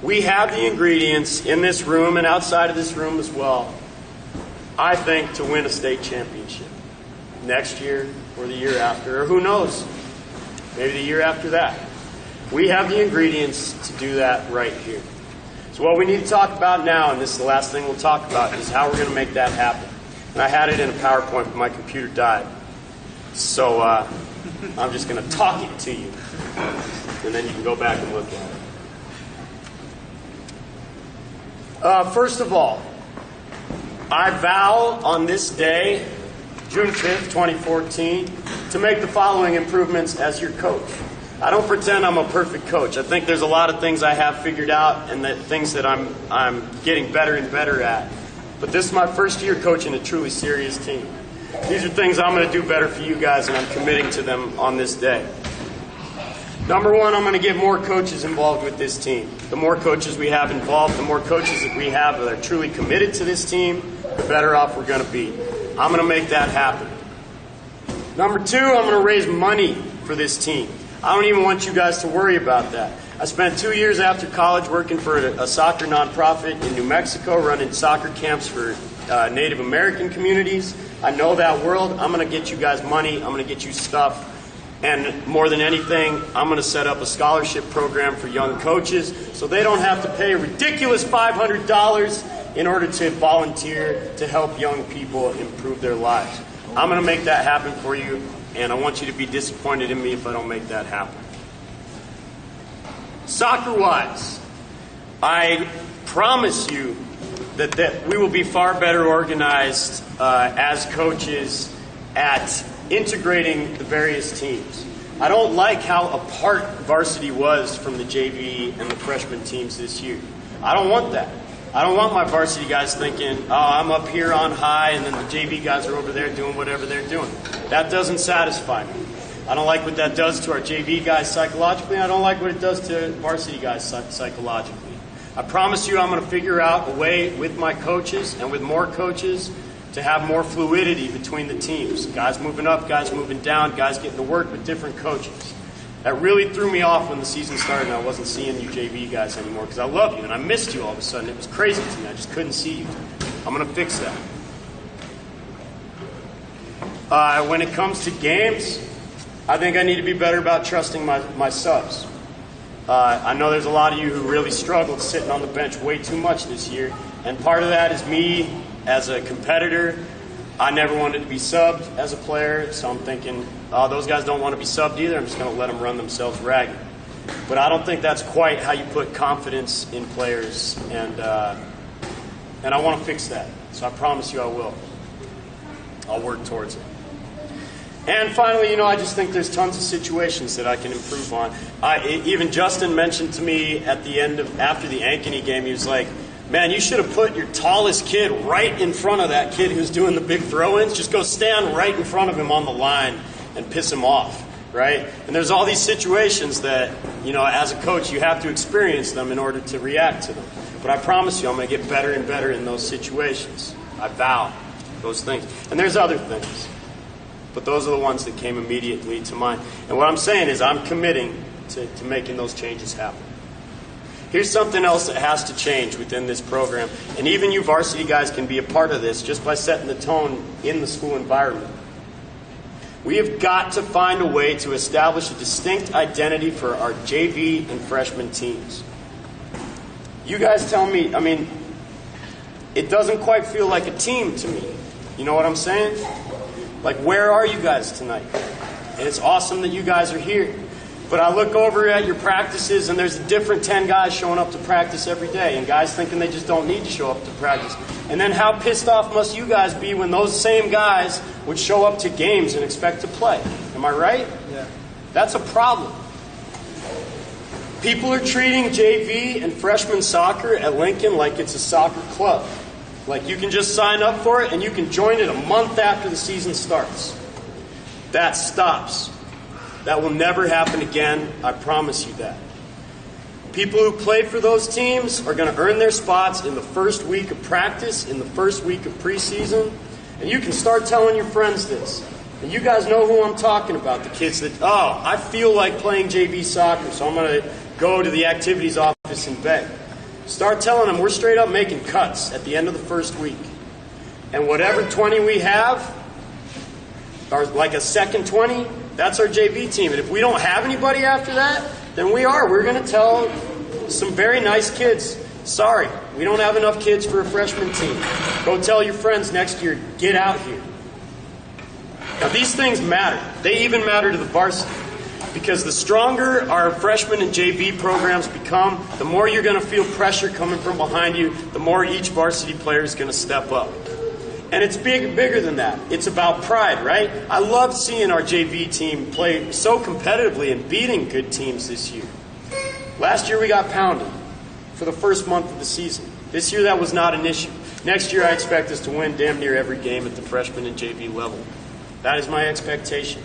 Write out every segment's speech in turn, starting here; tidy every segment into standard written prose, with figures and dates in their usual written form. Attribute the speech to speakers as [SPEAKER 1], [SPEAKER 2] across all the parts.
[SPEAKER 1] we have the ingredients in this room and outside of this room as well, I think, to win a state championship next year or the year after, or who knows, maybe the year after that. We have the ingredients to do that right here. So what we need to talk about now, and this is the last thing we'll talk about, is how we're going to make that happen. And I had it in a PowerPoint, but my computer died. So I'm just going to talk it to you, and then you can go back and look at it. First of all, I vow on this day, June 5th, 2014, to make the following improvements as your coach. I don't pretend I'm a perfect coach. I think there's a lot of things I have figured out and that things that I'm getting better and better at. But this is my first year coaching a truly serious team. These are things I'm going to do better for you guys, and I'm committing to them on this day. Number one, I'm going to get more coaches involved with this team. The more coaches we have involved, the more coaches that we have that are truly committed to this team, the better off we're going to be. I'm going to make that happen. Number two, I'm going to raise money for this team. I don't even want you guys to worry about that. I spent 2 years after college working for a soccer nonprofit in New Mexico, running soccer camps for Native American communities. I know that world. I'm going to get you guys money. I'm going to get you stuff. And more than anything, I'm going to set up a scholarship program for young coaches so they don't have to pay a ridiculous $500 in order to volunteer to help young people improve their lives. I'm going to make that happen for you. And I want you to be disappointed in me if I don't make that happen. Soccer-wise, I promise you that we will be far better organized as coaches at integrating the various teams. I don't like how apart varsity was from the JV and the freshman teams this year. I don't want that. I don't want my varsity guys thinking, oh, I'm up here on high and then the JV guys are over there doing whatever they're doing. That doesn't satisfy me. I don't like what that does to our JV guys psychologically. I don't like what it does to varsity guys psychologically. I promise you I'm going to figure out a way with my coaches and with more coaches to have more fluidity between the teams. Guys moving up, guys moving down, guys getting to work with different coaches. That really threw me off when the season started and I wasn't seeing you JV guys anymore because I love you and I missed you all of a sudden. It was crazy to me. I just couldn't see you. I'm going to fix that. When it comes to games, I think I need to be better about trusting my subs. I know there's a lot of you who really struggled sitting on the bench way too much this year, and part of that is me as a competitor. I never wanted to be subbed as a player, so I'm thinking, oh, those guys don't want to be subbed either. I'm just going to let them run themselves ragged. But I don't think that's quite how you put confidence in players, and I want to fix that. So I promise you I will. I'll work towards it. And finally, I just think there's tons of situations that I can improve on. Even Justin mentioned to me at the end after the Ankeny game, he was like, man, you should have put your tallest kid right in front of that kid who's doing the big throw-ins. Just go stand right in front of him on the line and piss him off, right? And there's all these situations that, as a coach, you have to experience them in order to react to them. But I promise you I'm going to get better and better in those situations. I vow those things. And there's other things. But those are the ones that came immediately to mind. And what I'm saying is I'm committing to making those changes happen. Here's something else that has to change within this program. And even you varsity guys can be a part of this just by setting the tone in the school environment. We have got to find a way to establish a distinct identity for our JV and freshman teams. You guys tell me, it doesn't quite feel like a team to me. You know what I'm saying? Like, where are you guys tonight? And it's awesome that you guys are here. But I look over at your practices, and there's a different 10 guys showing up to practice every day, and guys thinking they just don't need to show up to practice. And then how pissed off must you guys be when those same guys would show up to games and expect to play? Am I right?
[SPEAKER 2] Yeah.
[SPEAKER 1] That's a problem. People are treating JV and freshman soccer at Lincoln like it's a soccer club. Like you can just sign up for it and you can join it a month after the season starts. That stops. That will never happen again. I promise you that. People who play for those teams are going to earn their spots in the first week of practice, in the first week of preseason. And you can start telling your friends this. And you guys know who I'm talking about. The kids that, I feel like playing JV soccer, so I'm going to go to the activities office and beg. Start telling them we're straight up making cuts at the end of the first week. And whatever 20 we have, or like a second 20, that's our JV team. And if we don't have anybody after that, then we're going to tell some very nice kids, sorry, we don't have enough kids for a freshman team. Go tell your friends next year, get out here. Now these things matter. They even matter to the varsity. Because the stronger our freshman and JV programs become, the more you're going to feel pressure coming from behind you, the more each varsity player is going to step up. And it's bigger than that. It's about pride, right? I love seeing our JV team play so competitively and beating good teams this year. Last year we got pounded for the first month of the season. This year that was not an issue. Next year I expect us to win damn near every game at the freshman and JV level. That is my expectation.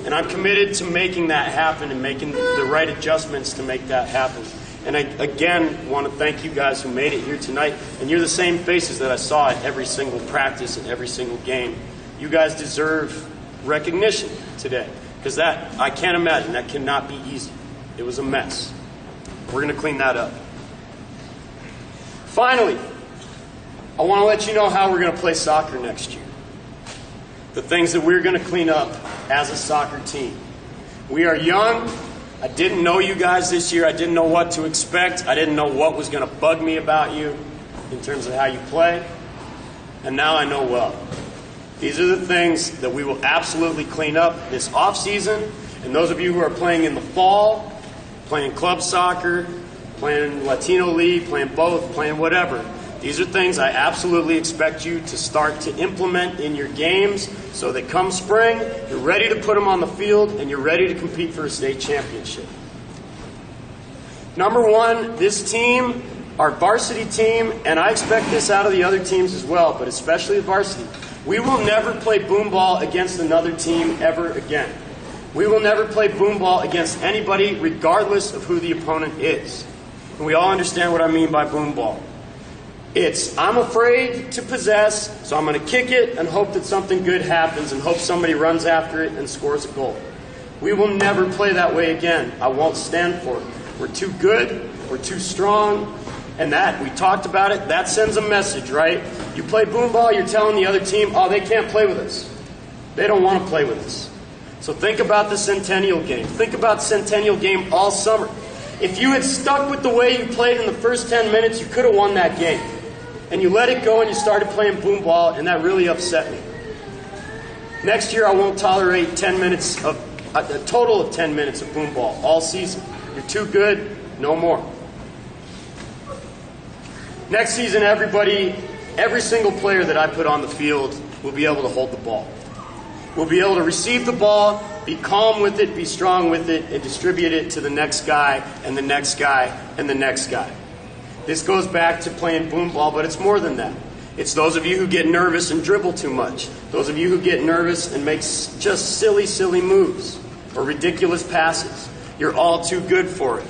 [SPEAKER 1] And I'm committed to making that happen and making the right adjustments to make that happen. And I, again, want to thank you guys who made it here tonight. And you're the same faces that I saw at every single practice and every single game. You guys deserve recognition today. Because that, I can't imagine, that cannot be easy. It was a mess. We're going to clean that up. Finally, I want to let you know how we're going to play soccer next year. The things that we're going to clean up as a soccer team. We are young. I didn't know you guys this year. I didn't know what to expect. I didn't know what was going to bug me about you in terms of how you play. And now I know well. These are the things that we will absolutely clean up this off season. And those of you who are playing in the fall, playing club soccer, playing Latino League, playing both, playing whatever, these are things I absolutely expect you to start to implement in your games so that come spring, you're ready to put them on the field and you're ready to compete for a state championship. Number one, this team, our varsity team, and I expect this out of the other teams as well, but especially the varsity, we will never play boom ball against another team ever again. We will never play boom ball against anybody regardless of who the opponent is. And we all understand what I mean by boom ball. It's, I'm afraid to possess, so I'm going to kick it and hope that something good happens and hope somebody runs after it and scores a goal. We will never play that way again. I won't stand for it. We're too good. We're too strong. And that, we talked about it, that sends a message, right? You play boom ball, you're telling the other team, oh, they can't play with us. They don't want to play with us. So think about the Centennial game. Think about the Centennial game all summer. If you had stuck with the way you played in the first 10 minutes, you could have won that game. And you let it go and you started playing boom ball, and that really upset me. Next year I won't tolerate 10 minutes of a total of 10 minutes of boom ball all season. You're too good, no more. Next season, every single player that I put on the field will be able to hold the ball. We'll be able to receive the ball, be calm with it, be strong with it, and distribute it to the next guy, and the next guy, and the next guy. This goes back to playing boom ball, but it's more than that. It's those of you who get nervous and dribble too much. Those of you who get nervous and make just silly moves or ridiculous passes. You're all too good for it.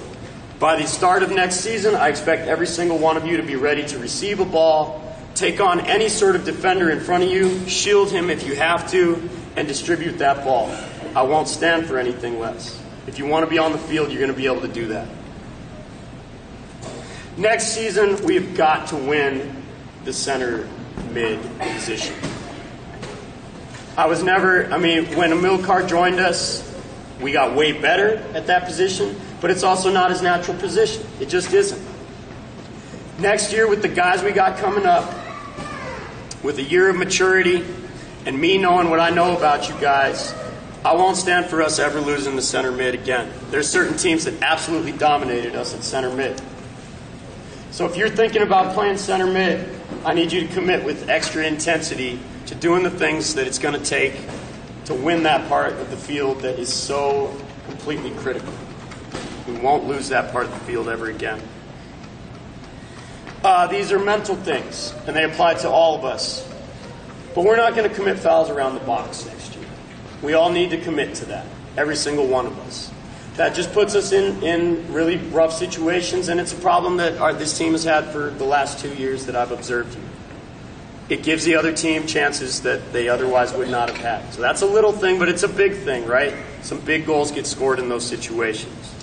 [SPEAKER 1] By the start of next season, I expect every single one of you to be ready to receive a ball, take on any sort of defender in front of you, shield him if you have to, and distribute that ball. I won't stand for anything less. If you want to be on the field, you're going to be able to do that. Next season, we've got to win the center mid position. When Emil Carr joined us, we got way better at that position, but it's also not his natural position. It just isn't. Next year, with the guys we got coming up, with a year of maturity, and me knowing what I know about you guys, I won't stand for us ever losing the center mid again. There's certain teams that absolutely dominated us at center mid. So if you're thinking about playing center mid, I need you to commit with extra intensity to doing the things that it's going to take to win that part of the field that is so completely critical. We won't lose that part of the field ever again. These are mental things, and they apply to all of us. But we're not going to commit fouls around the box next year. We all need to commit to that, every single one of us. That just puts us in really rough situations, and it's a problem that this team has had for the last 2 years that I've observed here. It gives the other team chances that they otherwise would not have had. So that's a little thing, but it's a big thing, right? Some big goals get scored in those situations.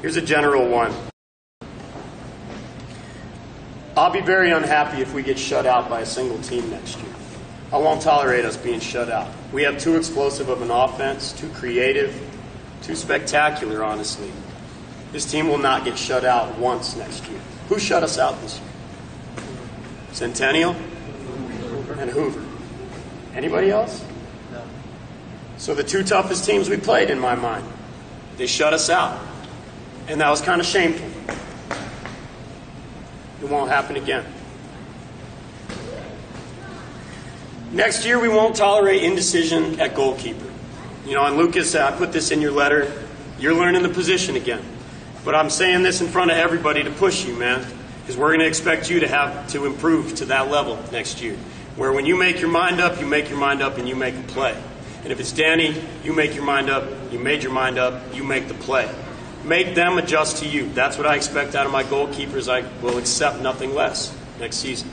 [SPEAKER 1] Here's a general one. I'll be very unhappy if we get shut out by a single team next year. I won't tolerate us being shut out. We have too explosive of an offense, too creative, too spectacular, honestly. This team will not get shut out once next year. Who shut us out this year? Centennial and Hoover. Anybody else?
[SPEAKER 2] No.
[SPEAKER 1] So the two toughest teams we played, in my mind, they shut us out. And that was kind of shameful. It won't happen again. Next year, we won't tolerate indecision at goalkeeper. You know, and Lucas, I put this in your letter. You're learning the position again. But I'm saying this in front of everybody to push you, man. Because we're going to expect you to have to improve to that level next year. Where when you make your mind up, you make your mind up and you make a play. And if it's Danny, you make your mind up, you made your mind up, you make the play. Make them adjust to you. That's what I expect out of my goalkeepers. I will accept nothing less next season.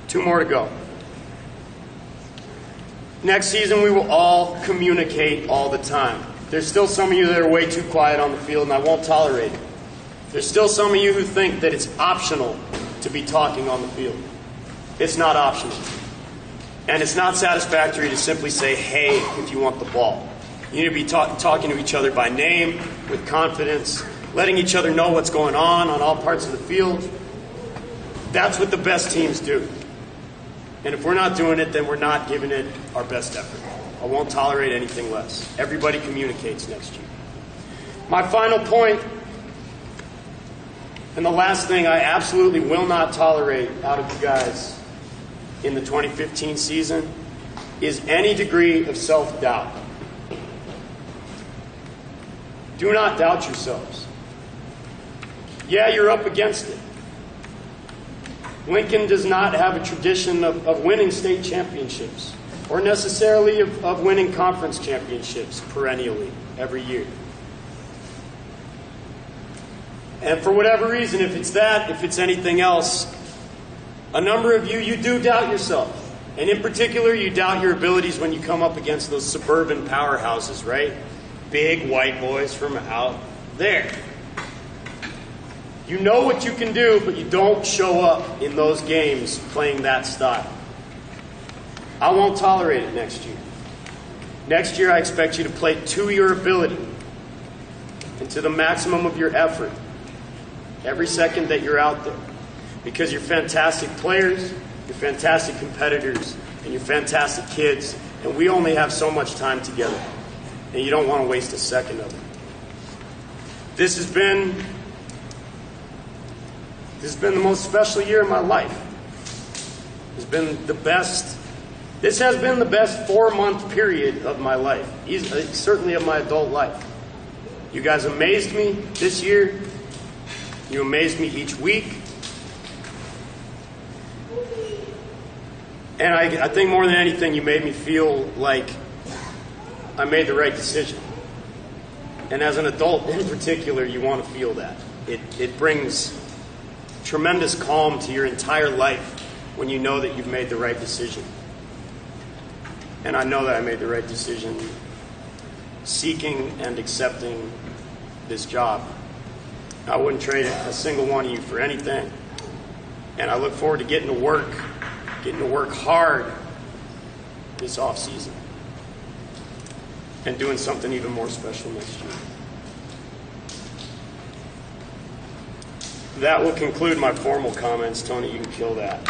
[SPEAKER 1] 2 more to go. Next season, we will all communicate all the time. There's still some of you that are way too quiet on the field, and I won't tolerate it. There's still some of you who think that it's optional to be talking on the field. It's not optional. And it's not satisfactory to simply say, hey, if you want the ball. You need to be talking to each other by name, with confidence, letting each other know what's going on all parts of the field. That's what the best teams do. And if we're not doing it, then we're not giving it our best effort. I won't tolerate anything less. Everybody communicates next year. My final point, and the last thing I absolutely will not tolerate out of you guys in the 2015 season, is any degree of self-doubt. Do not doubt yourselves. Yeah, you're up against it. Lincoln does not have a tradition of winning state championships or necessarily of winning conference championships perennially every year. And for whatever reason, if it's that, if it's anything else, a number of you do doubt yourself. And in particular, you doubt your abilities when you come up against those suburban powerhouses, right? Big white boys from out there. You know what you can do, but you don't show up in those games playing that style. I won't tolerate it next year. Next year, I expect you to play to your ability and to the maximum of your effort every second that you're out there. Because you're fantastic players, you're fantastic competitors, and you're fantastic kids, and we only have so much time together. And you don't want to waste a second of it. This has been the most special year of my life. It's been the best. This has been the best 4-month period of my life, certainly of my adult life. You guys amazed me this year. You amazed me each week. And I think more than anything, you made me feel like I made the right decision. And as an adult in particular, you want to feel that. It brings tremendous calm to your entire life when you know that you've made the right decision. And I know that I made the right decision seeking and accepting this job. I wouldn't trade a single one of you for anything. And I look forward to getting to work hard this off season and doing something even more special next year. That will conclude my formal comments. Tony, you can kill that.